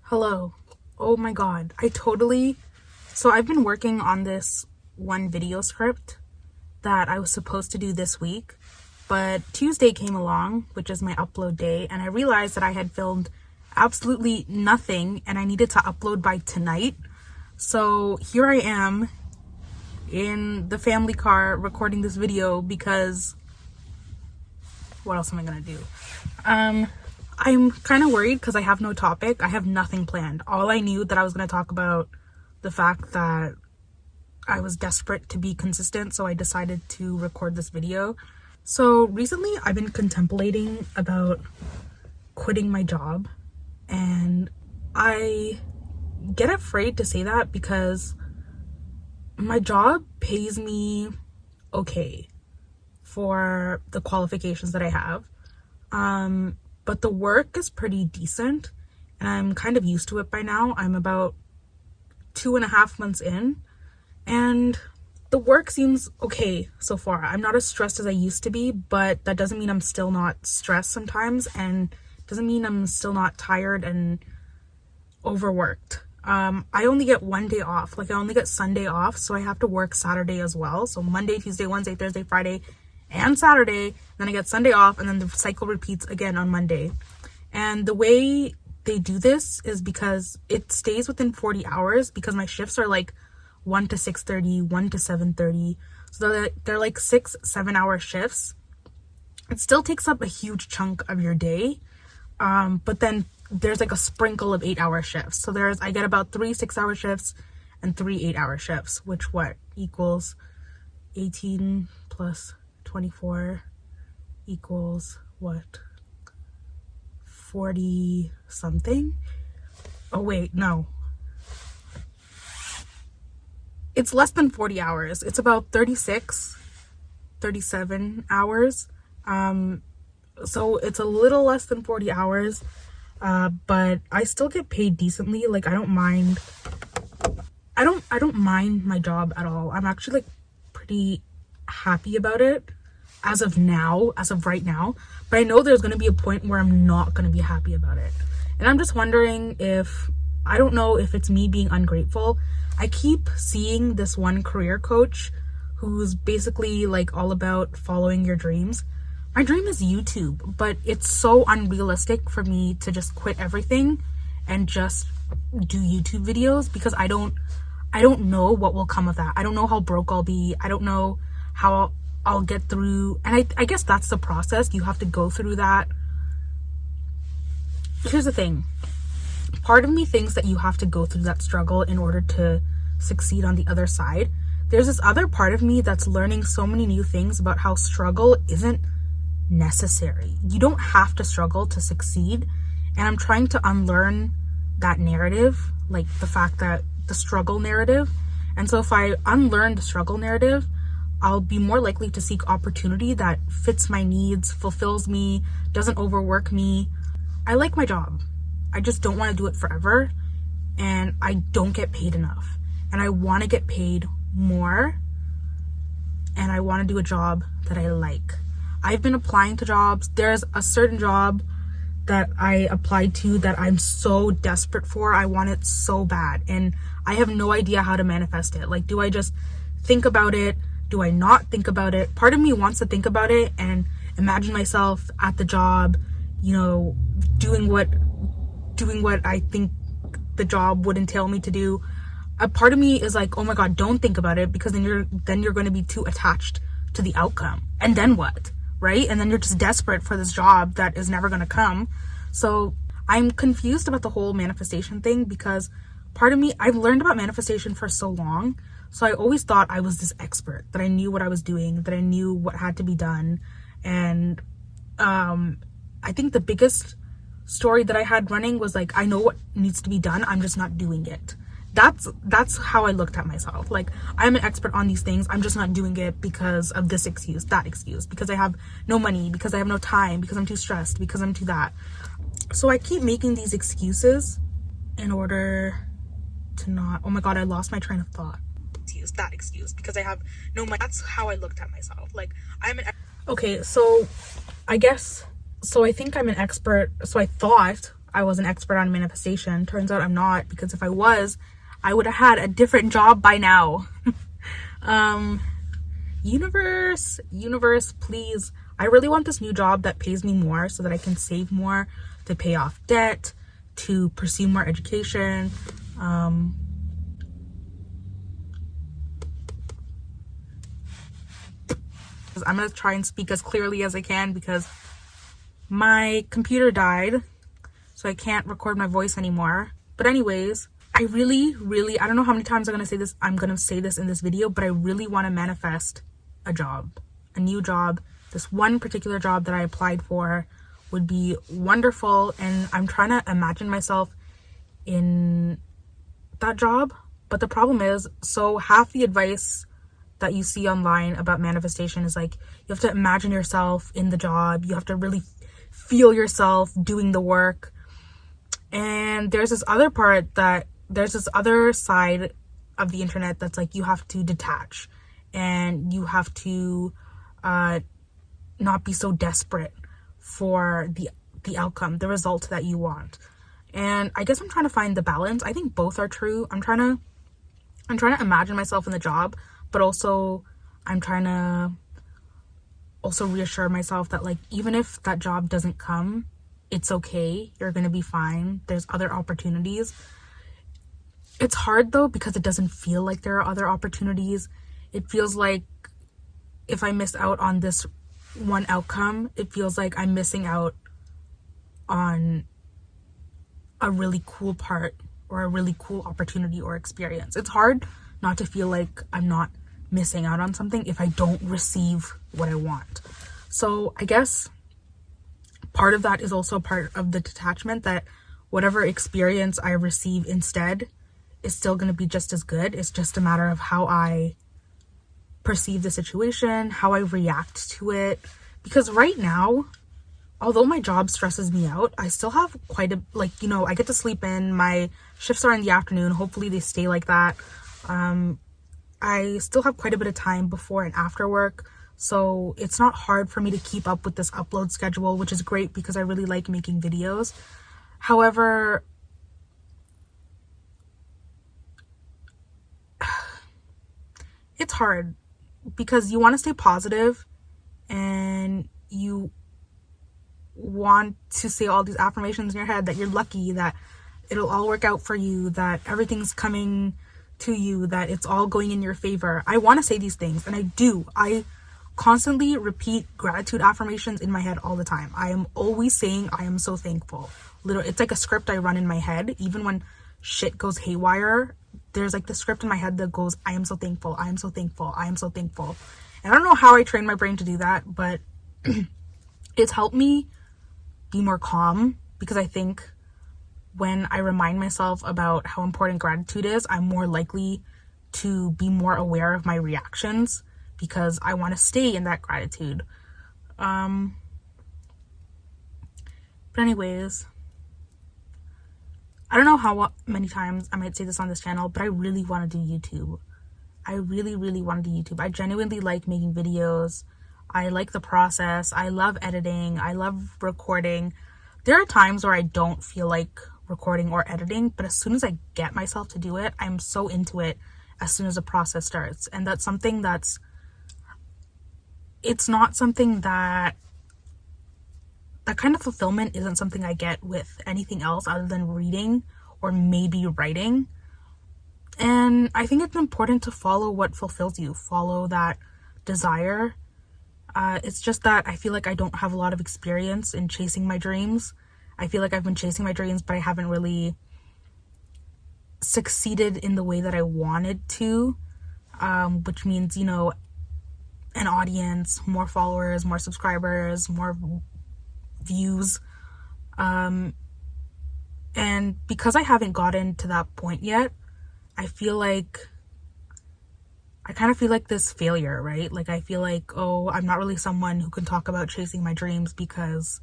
Hello. Oh my god. So I've been working on this one video script that I was supposed to do this week, but Tuesday came along, which is my upload day, and I realized that I had filmed absolutely nothing and I needed to upload by tonight. So here I am in the family car recording this video because what else am I gonna do? I'm kind of worried because I have no topic. I have nothing planned. All I knew that I was going to talk about the fact that I was desperate to be consistent, so I decided to record this video. So recently I've been contemplating about quitting my job, and I get afraid to say that because my job pays me okay for the qualifications that I have. But the work is pretty decent and I'm kind of used to it by now. I'm about 2.5 months in and the work seems okay so far. I'm not as stressed as I used to be, but that doesn't mean I'm still not stressed sometimes, and doesn't mean I'm still not tired and overworked. I only get one day off. Like I only get Sunday off, so I have to work Saturday as well. So Monday, Tuesday, Wednesday, Thursday, Friday, and Saturday. Then I get Sunday off, and then the cycle repeats again on Monday. And the way they do this is because it stays within 40 hours because my shifts are like 1 to 6:30, 1 to 7:30. So they're like 6-7 hour shifts. It still takes up a huge chunk of your day. But then there's like a sprinkle of 8-hour shifts. So I get about 3 6-hour shifts and 3 8-hour shifts, which equals 18 plus 24 equals 40 something. Oh wait, no, it's less than 40 hours. It's about 37 hours. So it's a little less than 40 hours, but I still get paid decently. Like I don't mind my job at all. I'm actually like pretty happy about it as of right now, but I know there's going to be a point where I'm not going to be happy about it. And I'm just wondering I don't know if it's me being ungrateful. I keep seeing this one career coach who's basically like all about following your dreams. My dream is YouTube, but it's so unrealistic for me to just quit everything and just do YouTube videos because I don't know what will come of that. I don't know how broke I'll be. I don't know how I'll get through. And I guess that's the process. You have to go through that. Here's the thing. Part of me thinks that you have to go through that struggle in order to succeed on the other side. There's this other part of me that's learning so many new things about how struggle isn't necessary. You don't have to struggle to succeed. And I'm trying to unlearn that narrative, like the fact that the struggle narrative. And so if I unlearn the struggle narrative, I'll be more likely to seek opportunity that fits my needs, fulfills me, doesn't overwork me. I like my job. I just don't want to do it forever, and I don't get paid enough. And I want to get paid more, and I want to do a job that I like. I've been applying to jobs. There's a certain job that I applied to that I'm so desperate for. I want it so bad, and I have no idea how to manifest it. Like, do I just think about it? Do I not think about it? Part of me wants to think about it and imagine myself at the job, doing what I think the job would entail me to do. A part of me is like, oh my god, don't think about it, because then you're going to be too attached to the outcome. And then what? Right? And then you're just desperate for this job that is never going to come. So I'm confused about the whole manifestation thing because part of me, I've learned about manifestation for so long. So I always thought I was this expert, that I knew what I was doing, that I knew what had to be done. And I think the biggest story that I had running was like, I know what needs to be done, I'm just not doing it. That's how I looked at myself. Like, I'm an expert on these things, I'm just not doing it because of this excuse, that excuse, because I have no money, because I have no time, because I'm too stressed, because I'm too that. So I keep making these excuses in order to not, oh my god, I lost my train of thought. That excuse, because I have no money. That's how I looked at myself. Like, okay, so I guess So I think I'm an expert. So I thought I was an expert on manifestation. Turns out I'm not, because if I was, I would have had a different job by now. Universe, please. I really want this new job that pays me more so that I can save more to pay off debt, to pursue more education. I'm gonna try and speak as clearly as I can because my computer died, so I can't record my voice anymore. But anyways, I really, I don't know how many times I'm gonna say this in this video, but I really want to manifest a job, a new job. This one particular job that I applied for would be wonderful, and I'm trying to imagine myself in that job. But the problem is, so half the advice that you see online about manifestation is like, you have to imagine yourself in the job, you have to really feel yourself doing the work. And there's this other side of the internet that's like, you have to detach and you have to not be so desperate for the outcome, the result that you want. And I guess I'm trying to find the balance. I think both are true. I'm trying to imagine myself in the job, but also I'm trying to also reassure myself that, like, even if that job doesn't come, it's okay. You're going to be fine. There's other opportunities. It's hard though, because it doesn't feel like there are other opportunities. It feels like if I miss out on this one outcome, it feels like I'm missing out on a really cool part or a really cool opportunity or experience. It's hard not to feel like I'm not missing out on something if I don't receive what I want. So I guess part of that is also part of the detachment, that whatever experience I receive instead is still going to be just as good. It's just a matter of how I perceive the situation, how I react to it. Because right now, although my job stresses me out, I still have quite a, I get to sleep in. My shifts are in the afternoon. Hopefully they stay like that. I still have quite a bit of time before and after work. So it's not hard for me to keep up with this upload schedule, which is great because I really like making videos. However, it's hard because you want to stay positive and you want to say all these affirmations in your head that you're lucky, that it'll all work out for you, that everything's coming to you, that it's all going in your favor. I want to say these things, and I do. I constantly repeat gratitude affirmations in my head all the time. I am always saying I am so thankful. It's like a script I run in my head. Even when shit goes haywire, there's like the script in my head that goes, I am so thankful, I am so thankful, I am so thankful. And I don't know how I train my brain to do that, but it's helped me be more calm, because I think when I remind myself about how important gratitude is, I'm more likely to be more aware of my reactions, because I want to stay in that gratitude. But anyways, I don't know how many times I might say this on this channel, but I really want to do YouTube. I really want to do YouTube. I genuinely like making videos. I like the process. I love editing. I love recording. There are times where I don't feel like recording or editing, but as soon as I get myself to do it, I'm so into it as soon as the process starts. And that's something it's not something that kind of fulfillment isn't something I get with anything else other than reading or maybe writing. And I think it's important to follow what fulfills you, follow that desire. It's just that I feel like I don't have a lot of experience in chasing my dreams. I feel like I've been chasing my dreams, but I haven't really succeeded in the way that I wanted to, which means, an audience, more followers, more subscribers, more views. And because I haven't gotten to that point yet, I kind of feel like this failure, right? Like, I feel like, oh, I'm not really someone who can talk about chasing my dreams because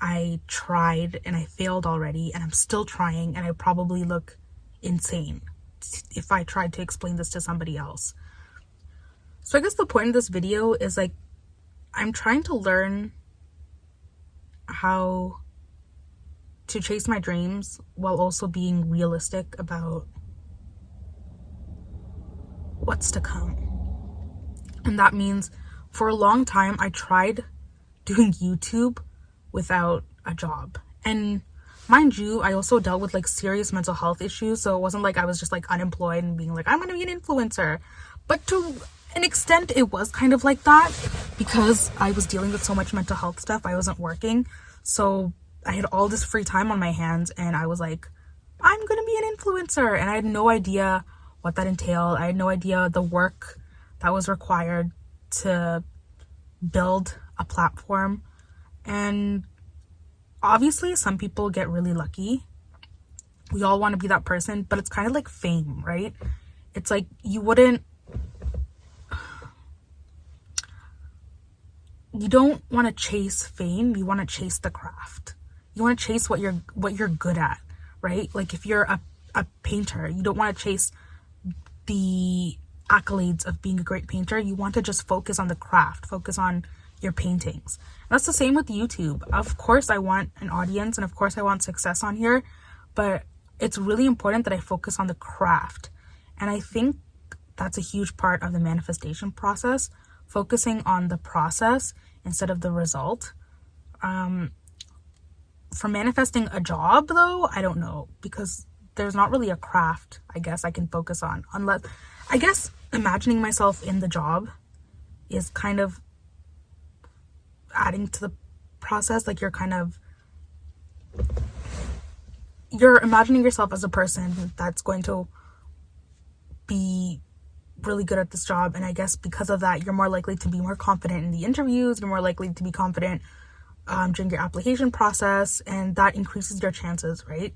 I tried and I failed already, and I'm still trying, and I probably look insane if I tried to explain this to somebody else. So I guess the point of this video is, like, I'm trying to learn how to chase my dreams while also being realistic about what's to come. And that means for a long time I tried doing YouTube without a job. And mind you, I also dealt with like serious mental health issues, so it wasn't like I was just like unemployed and being like, I'm gonna be an influencer. But to an extent it was kind of like that, because I was dealing with so much mental health stuff. I wasn't working, so I had all this free time on my hands, and I was like, I'm gonna be an influencer. And I had no idea what that entailed. I had no idea the work that was required to build a platform. And obviously some people get really lucky. We all want to be that person, but it's kind of like fame, right? It's like you don't want to chase fame, you want to chase the craft. You want to chase what you're good at, right? Like if you're a painter, you don't want to chase the accolades of being a great painter. You want to just focus on the craft, focus on your paintings. And that's the same with YouTube. Of course I want an audience, and of course I want success on here, but it's really important that I focus on the craft. And I think that's a huge part of the manifestation process, focusing on the process instead of the result. For manifesting a job though, I don't know, because there's not really a craft I guess I can focus on, unless I guess imagining myself in the job is kind of adding to the process. Like you're imagining yourself as a person that's going to be really good at this job, and I guess because of that you're more likely to be more confident in the interviews, you're more likely to be confident during your application process, and that increases your chances, right?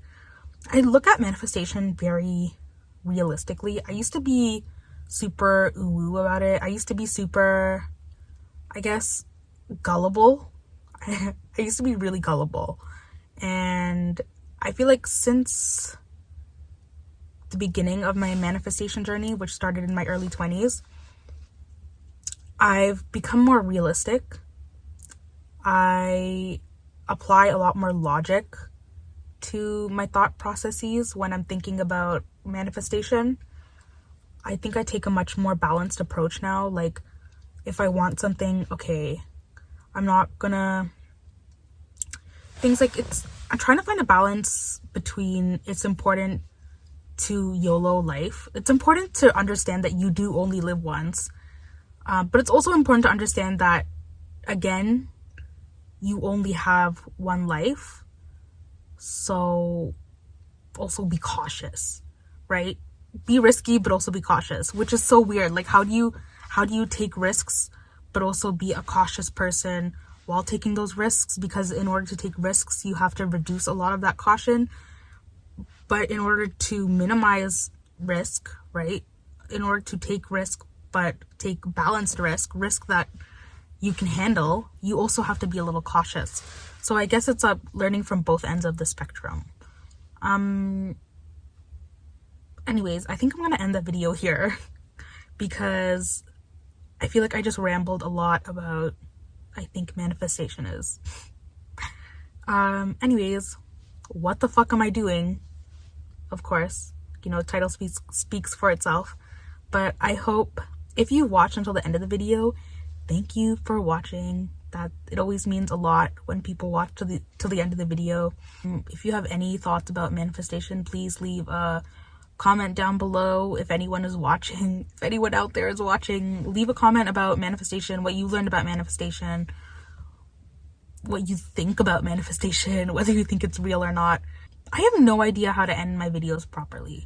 I look at manifestation very realistically. I used to be super ooh-woo about it. I used to be super, I guess, gullible. I used to be really gullible. And I feel like since the beginning of my manifestation journey, which started in my early 20s, I've become more realistic. I apply a lot more logic to my thought processes when I'm thinking about manifestation. I think I take a much more balanced approach now. Like if I want something, okay, I'm not gonna, things like I'm trying to find a balance between it's important to YOLO life. It's important to understand that you do only live once, but it's also important to understand that, again, you only have one life. So also be cautious, right? Be risky, but also be cautious, which is so weird. Like how do you take risks, but also be a cautious person while taking those risks? Because in order to take risks, you have to reduce a lot of that caution. But in order to minimize risk, right? In order to take risk, but take balanced risk that you can handle, you also have to be a little cautious. So I guess it's learning from both ends of the spectrum. Anyways, I think I'm gonna end the video here because I feel like I just rambled a lot about, I think, manifestation is. Anyways, what the fuck am I doing? Of course, the title speaks for itself. But I hope if you watch until the end of the video, thank you for watching. That it always means a lot when people watch till the end of the video. If you have any thoughts about manifestation, please leave a comment down below. If anyone is watching, if anyone out there is watching, leave a comment about manifestation, what you learned about manifestation, what you think about manifestation, whether you think it's real or not. I have no idea how to end my videos properly.